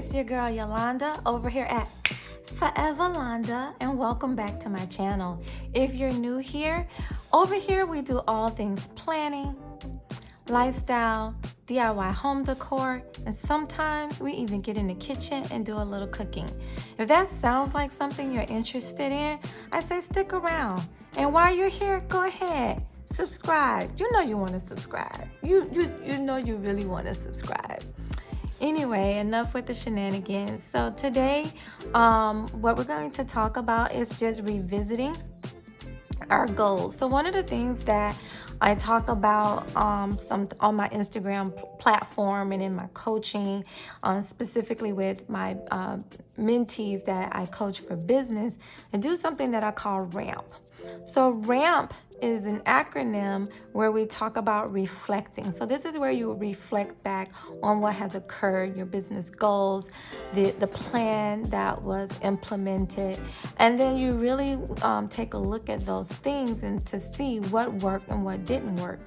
it's your girl Yolanda over here at Forever Londa, and welcome back to my channel. If you're new here, over here we do all things planning, lifestyle, DIY home decor, and sometimes we even get in the kitchen and do a little cooking. If that sounds like something you're interested in, I say stick around. And while you're here, go ahead, subscribe. You know you want to subscribe. You know you really want to subscribe. Anyway, enough with the shenanigans. So today, what we're going to talk about is just revisiting our goals. So one of the things that I talk about on my Instagram platform and in my coaching, specifically with my mentees that I coach for business, and do something that I call RAMP. So RAMP is an acronym where we talk about reflecting. So this is where you reflect back on what has occurred, your business goals, the plan that was implemented, and then you really take a look at those things and to see what worked and what didn't work.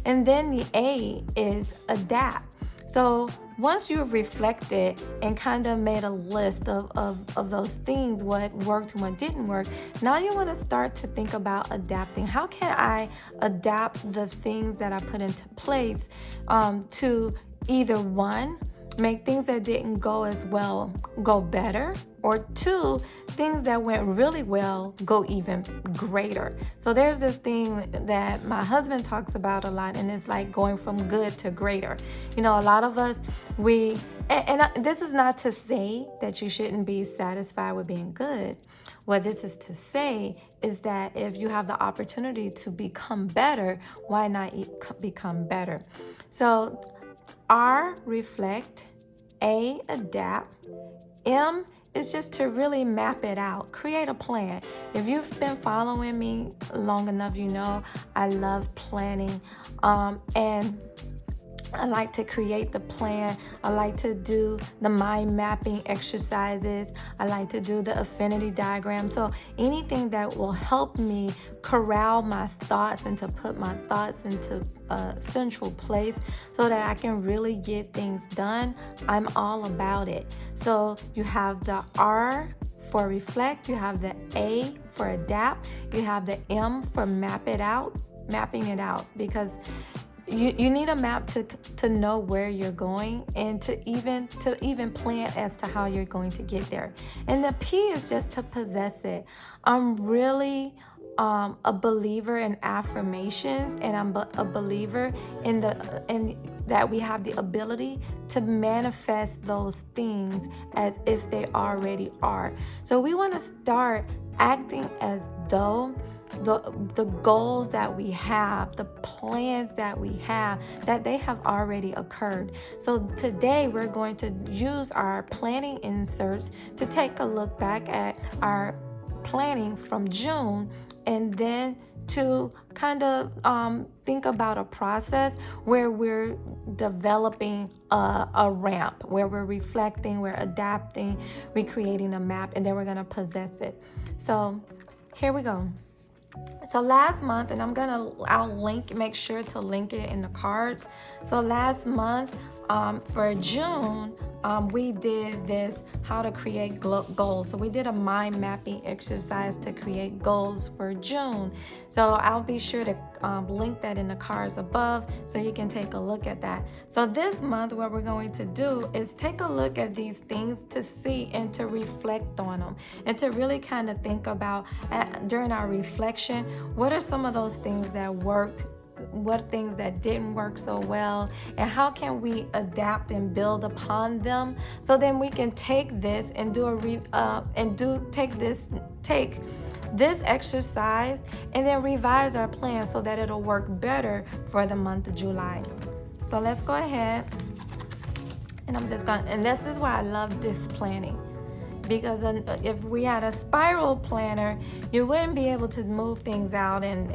And then the A is adapt. So once you've reflected and kind of made a list of those things, what worked and what didn't work, now you want to start to think about adapting. How can I adapt the things that I put into place to either one, make things that didn't go as well go better, or two, things that went really well go even greater. So there's this thing that my husband talks about a lot, and it's like going from good to greater. You know, a lot of us, this is not to say that you shouldn't be satisfied with being good. What this is to say is that if you have the opportunity to become better, why not become better? So R, reflect. A, adapt. M is just to really map it out, create a plan. If you've been following me long enough, you know I love planning, and I like to create the plan. I like to do the mind mapping exercises. I like to do the affinity diagram. So anything that will help me corral my thoughts and to put my thoughts into a central place so that I can really get things done, I'm all about it. So you have the R for reflect, you have the A for adapt, you have the M for mapping it out, because you need a map to know where you're going and to even plan as to how you're going to get there. And the P is just to possess it. I'm really a believer in affirmations, and I'm a believer in that we have the ability to manifest those things as if they already are. So we want to start acting as though the goals that we have, the plans that we have, that they have already occurred. So today we're going to use our planning inserts to take a look back at our planning from June, and then to kind of think about a process where we're developing a ramp, where we're reflecting, we're adapting, we're creating a map, and then we're going to possess it. So here we go. So last month, and I'll make sure to link it in the cards. So last month, for June, we did this, how to create goals. So we did a mind mapping exercise to create goals for June. So I'll be sure to link that in the cards above so you can take a look at that. So this month, what we're going to do is take a look at these things to see and to reflect on them, and to really kind of think about during our reflection, what are some of those things that worked, what things that didn't work so well, and how can we adapt and build upon them, so then we can take this and take this exercise and then revise our plan so that it'll work better for the month of July. So let's go ahead, and and this is why I love this planning, because if we had a spiral planner, you wouldn't be able to move things out and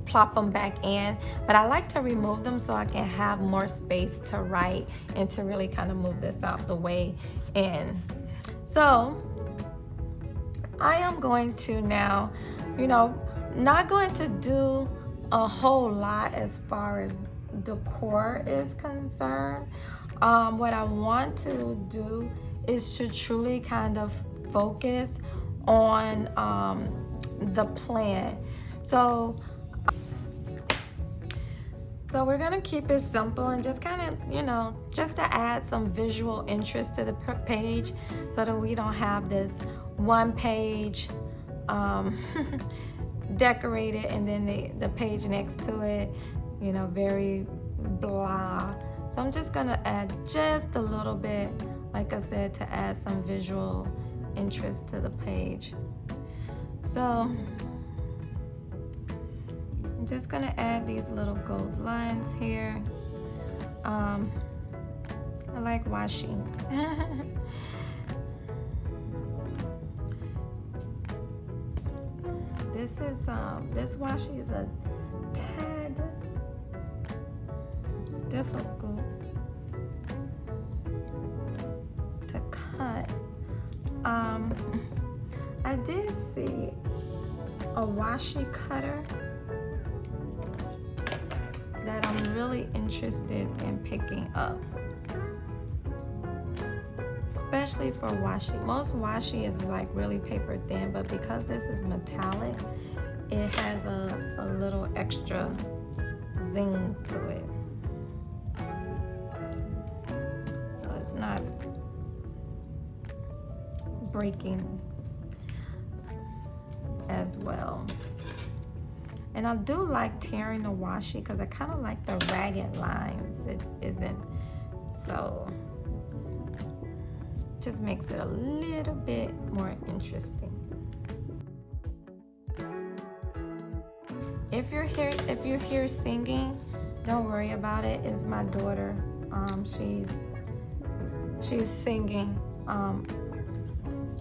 plop them back in. But I like to remove them so I can have more space to write and to really kind of move this out the way in. So I am going to now, not going to do a whole lot as far as decor is concerned. what I want to do is to truly kind of focus on the plan. So we're gonna keep it simple and just kind of, just to add some visual interest to the page, so that we don't have this one page decorated and then the page next to it, very blah. So I'm just gonna add just a little bit, like I said, to add some visual interest to the page. So I'm just gonna add these little gold lines here. I like washi. This washi is a tad difficult to cut. I did see a washi cutter that I'm really interested in picking up, especially for washi. Most washi is like really paper thin, but because this is metallic, it has a little extra zing to it. So it's not breaking as well. And I do like tearing the washi because I kind of like the ragged lines. It isn't so, just makes it a little bit more interesting. If you're here singing, don't worry about it. It's my daughter. She's singing.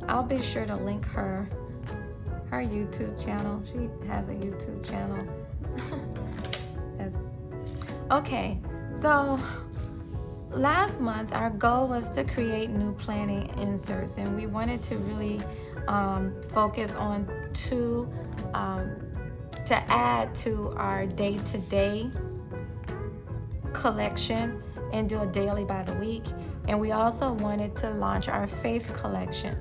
I'll be sure to link her YouTube channel. She has a YouTube channel. Okay, so last month our goal was to create new planning inserts, and we wanted to really focus on two to add to our day-to-day collection and do a daily by the week. And we also wanted to launch our faith collection.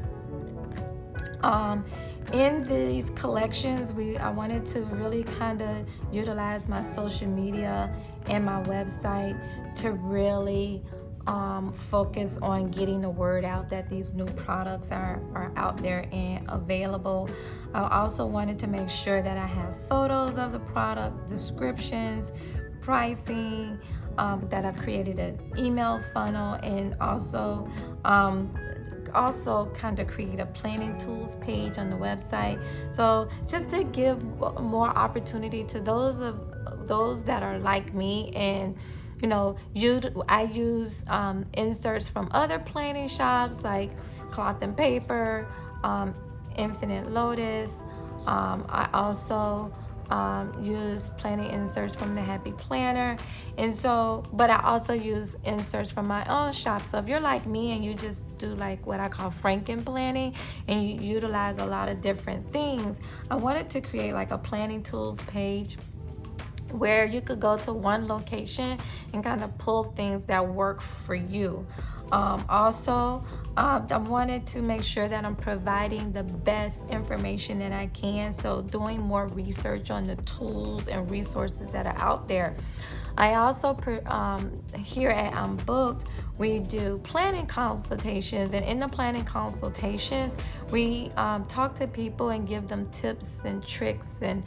In these collections, I wanted to really kind of utilize my social media and my website to really focus on getting the word out that these new products are out there and available. I also wanted to make sure that I have photos of the product, descriptions, pricing, that I've created an email funnel, and also kind of create a planning tools page on the website. So just to give more opportunity to those that are like me, and I use inserts from other planning shops like Cloth and Paper, Infinite Lotus. I also use planning inserts from the Happy Planner, but I also use inserts from my own shop. So if you're like me and you just do like what I call Frankenplanning and you utilize a lot of different things, I wanted to create like a planning tools page where you could go to one location and kind of pull things that work for you. Also, I wanted to make sure that I'm providing the best information that I can, so doing more research on the tools and resources that are out there. I also, here at I'm Booked, we do planning consultations, and in the planning consultations, we talk to people and give them tips and tricks and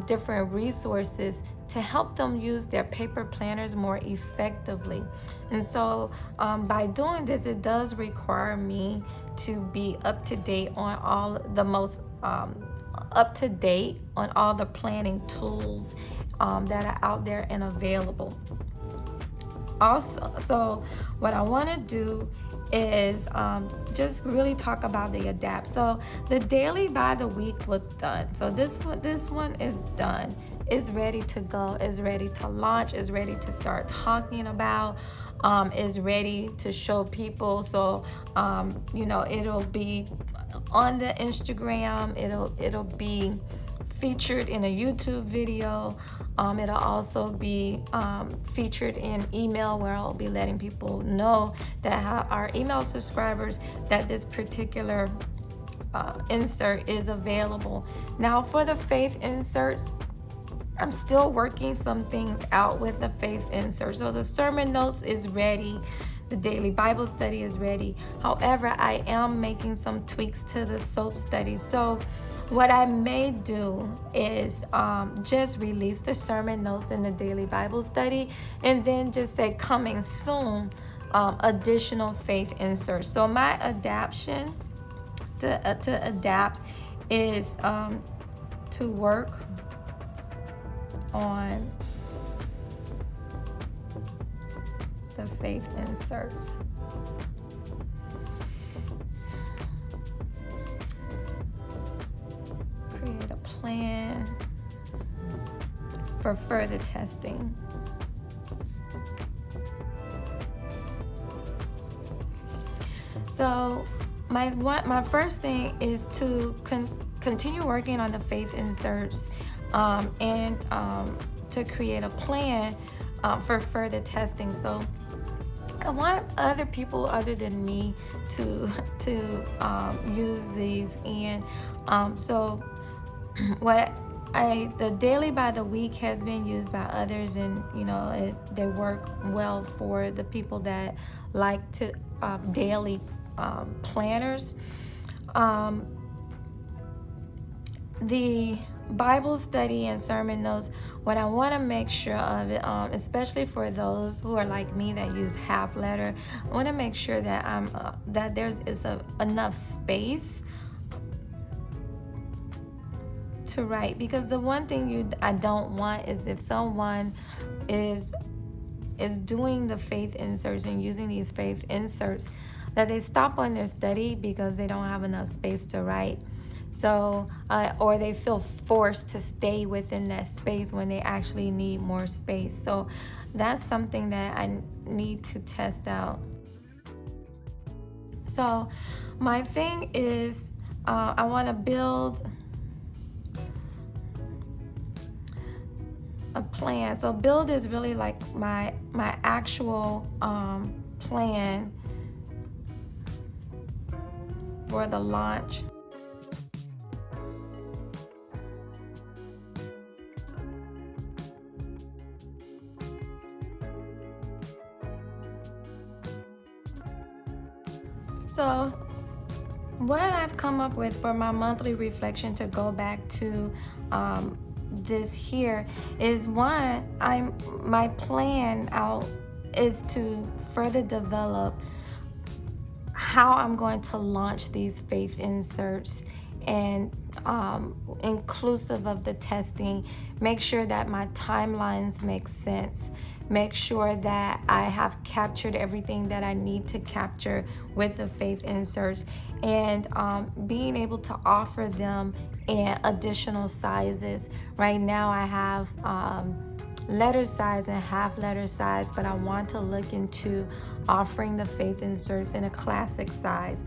different resources to help them use their paper planners more effectively. And so by doing this, it does require me to be up to date on all the most up to date on all the planning tools that are out there and available. Also, so what I want to do is just really talk about the Adapt. So the daily by the week was done. So this one is done. It's ready to go. It's ready to launch. It's ready to start talking about. Is ready to show people. So it'll be on the Instagram. It'll be featured in a YouTube video. It'll also be featured in email, where I'll be letting people know that our email subscribers that this particular insert is available. Now for the faith inserts, I'm still working some things out with the faith insert. So the sermon notes is ready. The daily Bible study is ready. However, I am making some tweaks to the soap study. So what I may do is just release the sermon notes in the daily Bible study, and then just say coming soon, additional faith inserts. So my adaption to adapt is to work on the faith inserts. Create a plan for further testing. So my first thing is to continue working on the faith inserts, and to create a plan for further testing. So I want other people other than me to use these, and so the daily by the week has been used by others, and they work well for the people that like to daily planners. The Bible study and sermon notes, what I want to make sure of it, especially for those who are like me that use half letter, I want to make sure that that there's enough space to write, because the one thing I don't want is if someone is doing the faith inserts and using these faith inserts, that they stop on their study because they don't have enough space to write. So, or they feel forced to stay within that space when they actually need more space. So that's something that I need to test out. So my thing is, I want to build a plan. So build is really like my actual plan for the launch. So what I've come up with for my monthly reflection, to go back to this here, is my plan out is to further develop how I'm going to launch these faith inserts, and inclusive of the testing, make sure that my timelines make sense, make sure that I have captured everything that I need to capture with the faith inserts, and being able to offer them in additional sizes. Right now I have letter size and half letter size, but I want to look into offering the faith inserts in a classic size.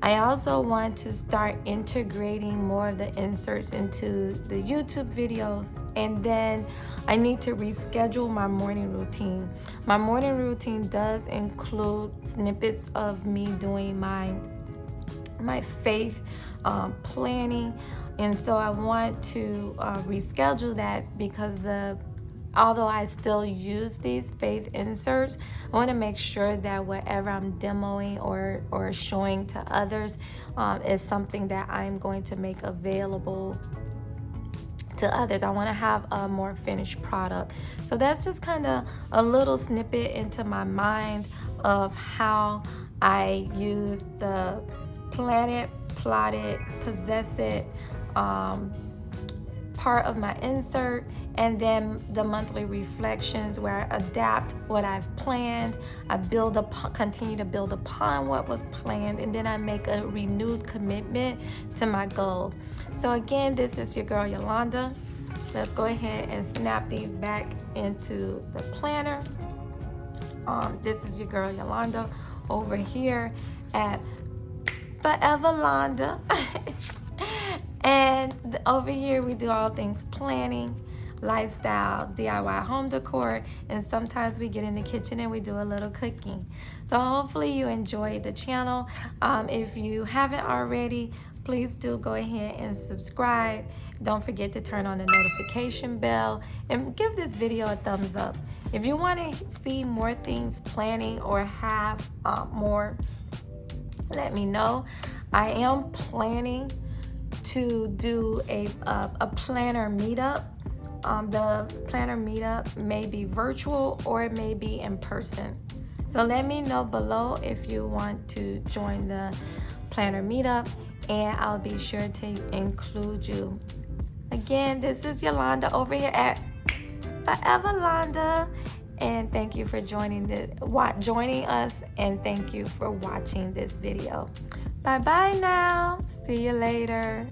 I also want to start integrating more of the inserts into the YouTube videos, and then I need to reschedule my morning routine. My morning routine does include snippets of me doing my faith planning, and so I want to reschedule that, because although I still use these faith inserts, I want to make sure that whatever I'm demoing or showing to others is something that I'm going to make available to others. I want to have a more finished product. So that's just kind of a little snippet into my mind of how I use the plan it, plot it, possess it part of my insert, and then the monthly reflections, where I adapt what I've planned, I continue to build upon what was planned, and then I make a renewed commitment to my goal. So again, this is your girl Yolanda. Let's go ahead and snap these back into the planner. This is your girl Yolanda over here at Forever Londa. And And over here we do all things planning, lifestyle, DIY home decor, and sometimes we get in the kitchen and we do a little cooking. So hopefully you enjoyed the channel. If you haven't already, please do go ahead and subscribe. Don't forget to turn on the notification bell and give this video a thumbs up. If you want to see more things planning or have more, let me know. I am planning to do a planner meetup. The planner meetup may be virtual or it may be in person. So let me know below if you want to join the planner meetup, and I'll be sure to include you. Again, this is Yolanda over here at Forever Londa, and thank you for joining us, and thank you for watching this video. Bye bye now. See you later.